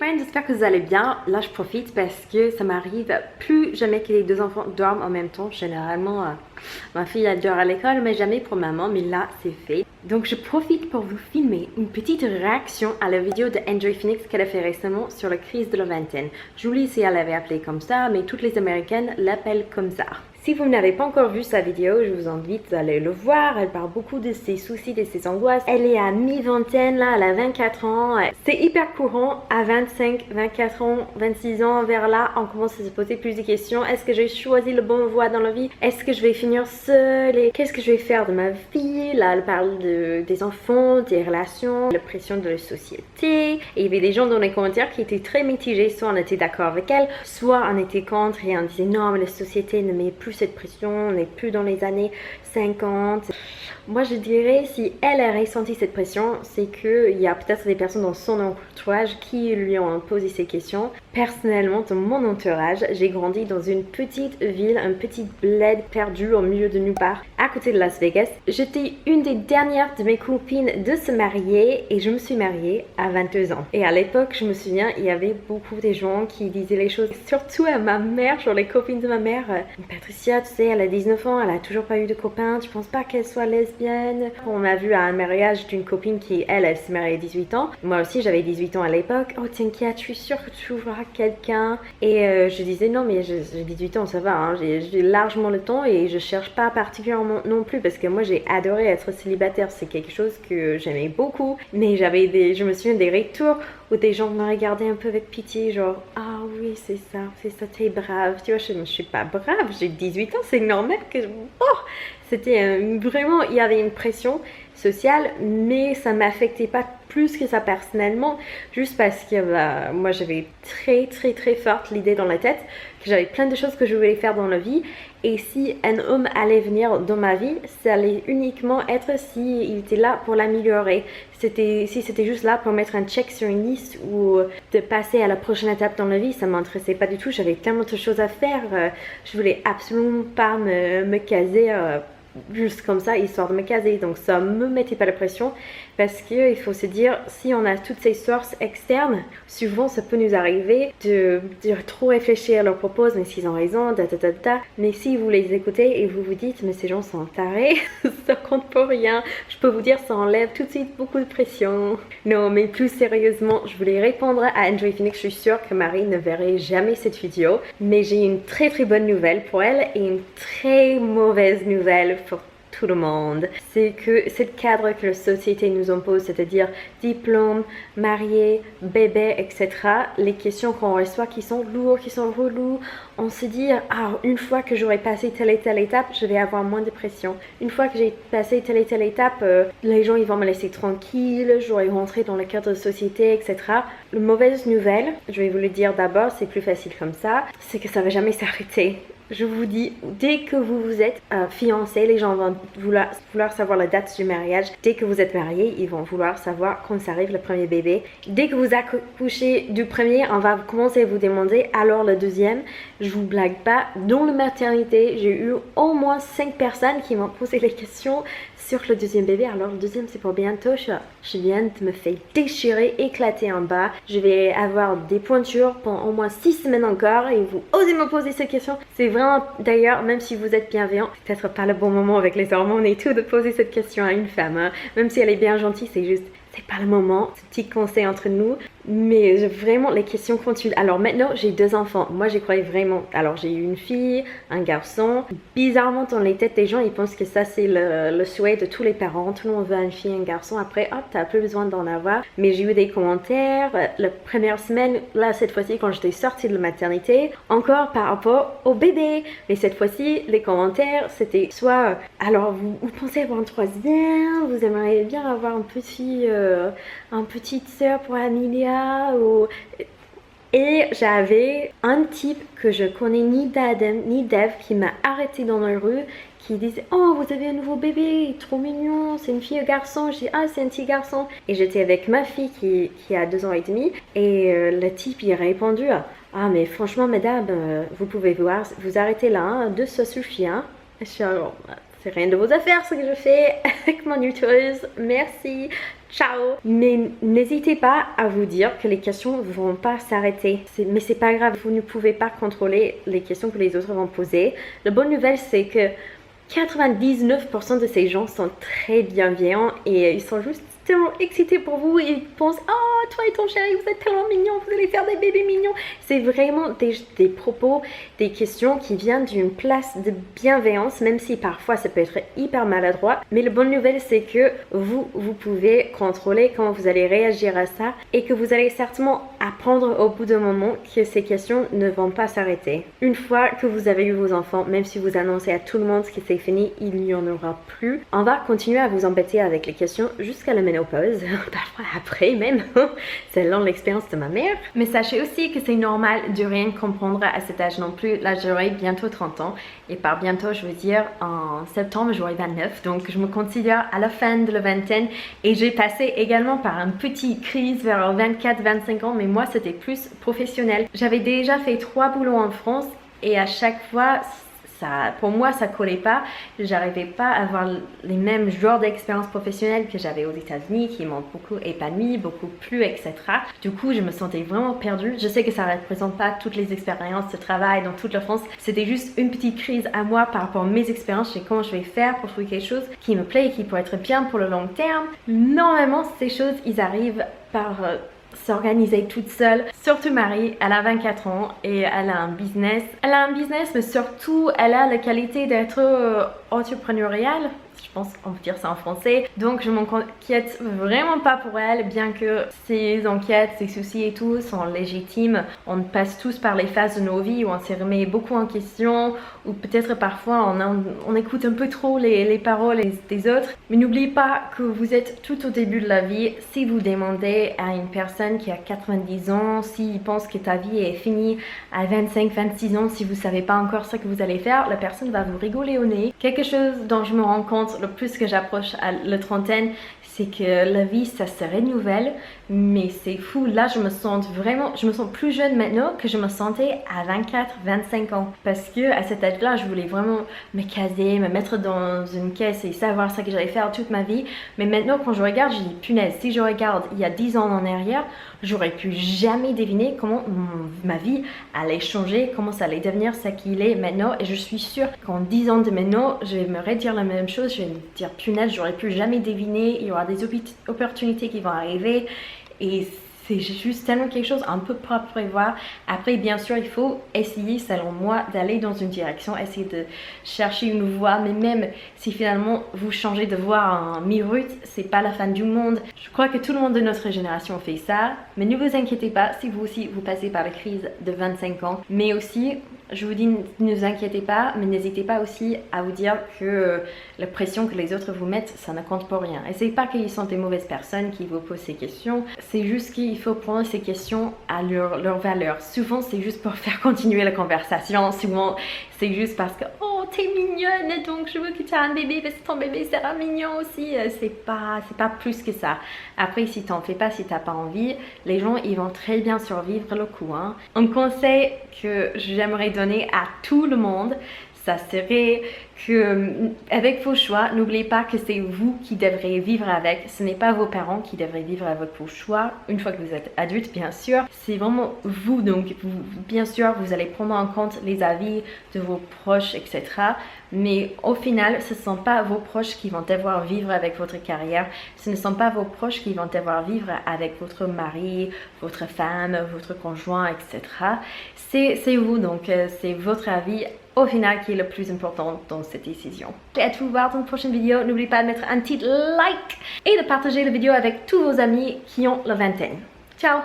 friends, j'espère que vous allez bien. Là je profite parce que ça m'arrive plus jamais que les deux enfants dorment en même temps. Généralement ma fille elle dort à l'école mais jamais pour maman, mais là c'est fait. Donc je profite pour vous filmer une petite réaction à la vidéo de Enjoy Phoenix qu'elle a fait récemment sur la crise de la vingtaine. Julie si elle l'avait appelée comme ça, mais toutes les américaines l'appellent comme ça. Si vous n'avez pas encore vu sa vidéo, je vous invite à aller le voir. Elle parle beaucoup de ses soucis, de ses angoisses. Elle est à mi-vingtaine, là, elle a 24 ans. C'est hyper courant, à 25, 24 ans, 26 ans, vers là, on commence à se poser plus de questions. Est-ce que j'ai choisi le bon voie dans la vie? Est-ce que je vais finir seule? Et qu'est-ce que je vais faire de ma vie? Là, elle parle des enfants, des relations, la pression de la société. Et il y avait des gens dans les commentaires qui étaient très mitigés. Soit on était d'accord avec elle, soit on était contre et on disait non, mais la société ne met plus cette pression, on n'est plus dans les années 50. Moi je dirais si elle a ressenti cette pression, c'est qu'il y a peut-être des personnes dans son entourage qui lui ont posé ces questions. Personnellement, dans mon entourage, j'ai grandi dans une petite ville, un petit bled perdu au milieu de nulle part, à côté de Las Vegas. J'étais une des dernières de mes copines de se marier et je me suis mariée à 22 ans. Et à l'époque, je me souviens, il y avait beaucoup de gens qui disaient les choses, surtout à ma mère, genre les copines de ma mère. Patricia, tu sais, elle a 19 ans, elle a toujours pas eu de copain, tu penses pas qu'elle soit lesbienne? On m'a vu à un mariage d'une copine qui, elle s'est mariée à 18 ans. Moi aussi, j'avais 18 ans à l'époque. Oh, t'inquiète, je suis sûre que tu trouveras quelqu'un. Et je disais, non, mais j'ai 18 ans, ça va, hein, j'ai largement le temps et je cherche pas particulièrement non plus parce que moi, j'ai adoré être célibataire. C'est quelque chose que j'aimais beaucoup. Mais je me souviens des retours où des gens me regardaient un peu avec pitié, genre, ah oui, c'est ça, t'es brave. Tu vois, je ne suis pas brave, j'ai 18 ans, c'est normal que je... Oh, c'était vraiment, il y avait une pression sociale, mais ça m'affectait pas plus que ça personnellement, juste parce que moi j'avais très forte l'idée dans la tête que j'avais plein de choses que je voulais faire dans la vie, et si un homme allait venir dans ma vie, ça allait uniquement être s'il était là pour l'améliorer. Si c'était juste là pour mettre un check sur une liste ou de passer à la prochaine étape dans la vie, ça m'intéressait pas du tout. J'avais tellement de choses à faire, je voulais absolument pas me caser juste comme ça, histoire de me caser. Donc ça me mettait pas la pression, parce qu'il faut se dire, si on a toutes ces sources externes, souvent ça peut nous arriver de trop réfléchir à leurs propos, mais s'ils ont raison, mais si vous les écoutez et vous vous dites, mais ces gens sont tarés, ça compte pour rien, je peux vous dire, ça enlève tout de suite beaucoup de pression. Non, mais plus sérieusement, je voulais répondre à Enjoy Phoenix. Je suis sûre que Marie ne verrait jamais cette vidéo, mais j'ai une très bonne nouvelle pour elle et une très mauvaise nouvelle pour tout le monde. C'est que ce cadre que la société nous impose, c'est-à-dire diplôme, marié, bébé, etc., les questions qu'on reçoit qui sont lourdes, qui sont relous, on se dit, ah, une fois que j'aurai passé telle et telle étape, je vais avoir moins de pression. Une fois que j'ai passé telle et telle étape, les gens ils vont me laisser tranquille, j'aurai rentré dans le cadre de société, etc. La mauvaise nouvelle, je vais vous le dire d'abord, c'est plus facile comme ça, c'est que ça va jamais s'arrêter. Je vous dis, dès que vous êtes fiancé, les gens vont vouloir savoir la date du mariage. Dès que vous êtes marié, ils vont vouloir savoir quand ça arrive le premier bébé. Dès que vous accouchez du premier, on va commencer à vous demander alors le deuxième. Je vous blague pas, dans la maternité, j'ai eu au moins 5 personnes qui m'ont posé les questions sur le deuxième bébé. Alors le deuxième c'est pour bientôt, je viens de me faire déchirer, éclater en bas. Je vais avoir des pointures pendant au moins 6 semaines encore et vous osez me poser ces questions. C'est vraiment, d'ailleurs, même si vous êtes bienveillant, c'est peut-être pas le bon moment avec les hormones et tout de poser cette question à une femme, hein. Même si elle est bien gentille, c'est juste, c'est pas le moment. Ce petit conseil entre nous, mais vraiment les questions continuent. Alors maintenant j'ai 2 enfants, moi j'y croyais vraiment. Alors j'ai eu une fille, un garçon. Bizarrement dans les têtes des gens ils pensent que ça c'est le souhait de tous les parents, tout le monde veut une fille, un garçon, après hop t'as plus besoin d'en avoir. Mais j'ai eu des commentaires la première semaine, là cette fois-ci quand j'étais sortie de la maternité, encore par rapport au bébé. Mais cette fois-ci les commentaires c'était soit alors vous pensez avoir un troisième, vous aimeriez bien avoir un petite sœur pour Amelia, et j'avais un type que je connais ni d'Adam ni d'Eve qui m'a arrêté dans la rue, qui disait, oh vous avez un nouveau bébé, trop mignon, c'est une fille ou garçon? Je dis, ah c'est un petit garçon. Et j'étais avec ma fille qui a 2 ans et demi, et le type il a répondu, ah mais franchement madame, vous pouvez vous arrêter là, hein, 2 ça suffit, hein. Je suis alors, c'est rien de vos affaires ce que je fais avec mon utéus, merci. Ciao! Mais n'hésitez pas à vous dire que les questions ne vont pas s'arrêter. Mais c'est pas grave, vous ne pouvez pas contrôler les questions que les autres vont poser. La bonne nouvelle, c'est que 99% de ces gens sont très bienveillants et ils sont juste tellement excités pour vous et ils pensent oh toi et ton chéri vous êtes tellement mignons, vous allez faire des bébés mignons. C'est vraiment des propos, des questions qui viennent d'une place de bienveillance, même si parfois ça peut être hyper maladroit. Mais la bonne nouvelle c'est que vous pouvez contrôler comment vous allez réagir à ça et que vous allez certainement apprendre au bout d'un moment que ces questions ne vont pas s'arrêter. Une fois que vous avez eu vos enfants, même si vous annoncez à tout le monde que c'est fini, il n'y en aura plus. On va continuer à vous embêter avec les questions jusqu'à la ménopause, parfois après même, selon l'expérience de ma mère. Mais sachez aussi que c'est normal de rien comprendre à cet âge non plus. Là j'aurai bientôt 30 ans et par bientôt je veux dire en septembre j'aurai 29, donc je me considère à la fin de la vingtaine et j'ai passé également par une petite crise vers 24-25 ans, mais moi c'était plus professionnel. J'avais déjà fait 3 boulots en France et à chaque fois pour moi ça collait pas, j'arrivais pas à avoir les mêmes genres d'expérience professionnelle que j'avais aux États-Unis qui m'ont beaucoup épanoui, beaucoup plu, etc. Du coup je me sentais vraiment perdue. Je sais que ça représente pas toutes les expériences de travail dans toute la France, c'était juste une petite crise à moi par rapport à mes expériences et comment je vais faire pour trouver quelque chose qui me plaît et qui pourrait être bien pour le long terme. Normalement ces choses ils arrivent par s'organiser toute seule, surtout Marie, elle a 24 ans et elle a un business. Elle a un business mais surtout elle a la qualité d'être entrepreneuriale. Je pense qu'on peut dire ça en français. Donc je m'inquiète vraiment pas pour elle, bien que ses enquêtes, ses soucis et tout sont légitimes. On passe tous par les phases de nos vies où on se remet beaucoup en question, ou peut-être parfois on écoute un peu trop les paroles des autres. Mais n'oubliez pas que vous êtes tout au début de la vie. Si vous demandez à une personne qui a 90 ans, s'il pense que ta vie est finie à 25-26 ans, si vous savez pas encore ce que vous allez faire, la personne va vous rigoler au nez. Quelque chose dont je me rends compte le plus que j'approche à la trentaine, c'est que la vie ça se renouvelle, mais c'est fou. Là je me sens plus jeune maintenant que je me sentais à 24-25 ans, parce que à cet âge là je voulais vraiment me caser, me mettre dans une caisse et savoir ce que j'allais faire toute ma vie. Mais maintenant quand je regarde, je dis punaise, si je regarde il y a 10 ans en arrière, j'aurais pu jamais deviner comment ma vie allait changer, comment ça allait devenir ce qu'il est maintenant. Et je suis sûre qu'en 10 ans de maintenant je vais me redire la même chose, je vais me dire punaise, j'aurais pu jamais deviner, il y aura des opportunités qui vont arriver et c'est juste tellement quelque chose un peu pas prévoir. Après bien sûr il faut essayer selon moi d'aller dans une direction, essayer de chercher une voie, mais même si finalement vous changez de voie en mi-route, c'est pas la fin du monde. Je crois que tout le monde de notre génération fait ça, mais ne vous inquiétez pas si vous aussi vous passez par la crise de 25 ans. Mais aussi je vous dis ne vous inquiétez pas, mais n'hésitez pas aussi à vous dire que la pression que les autres vous mettent, ça ne compte pour rien. Et c'est pas qu'ils sont des mauvaises personnes qui vous posent ces questions, c'est juste qu'il faut prendre ces questions à leur valeur. Souvent c'est juste pour faire continuer la conversation, souvent c'est juste parce que oh t'es mignonne donc je veux que tu aies un bébé parce que ton bébé sera mignon aussi. C'est pas plus que ça. Après si t'en fais pas, si t'as pas envie, les gens ils vont très bien survivre le coup. Un conseil que j'aimerais donner à tout le monde, ça serait que avec vos choix, n'oubliez pas que c'est vous qui devrez vivre avec, ce n'est pas vos parents qui devraient vivre avec vos choix une fois que vous êtes adulte bien sûr, c'est vraiment vous. Donc bien sûr vous allez prendre en compte les avis de vos proches etc, mais au final ce ne sont pas vos proches qui vont devoir vivre avec votre carrière, ce ne sont pas vos proches qui vont devoir vivre avec votre mari, votre femme, votre conjoint etc, c'est vous. Donc c'est votre avis au final qui est le plus important dans cette décision. J'ai hâte de vous voir dans une prochaine vidéo. N'oubliez pas de mettre un petit like et de partager la vidéo avec tous vos amis qui ont la vingtaine. Ciao!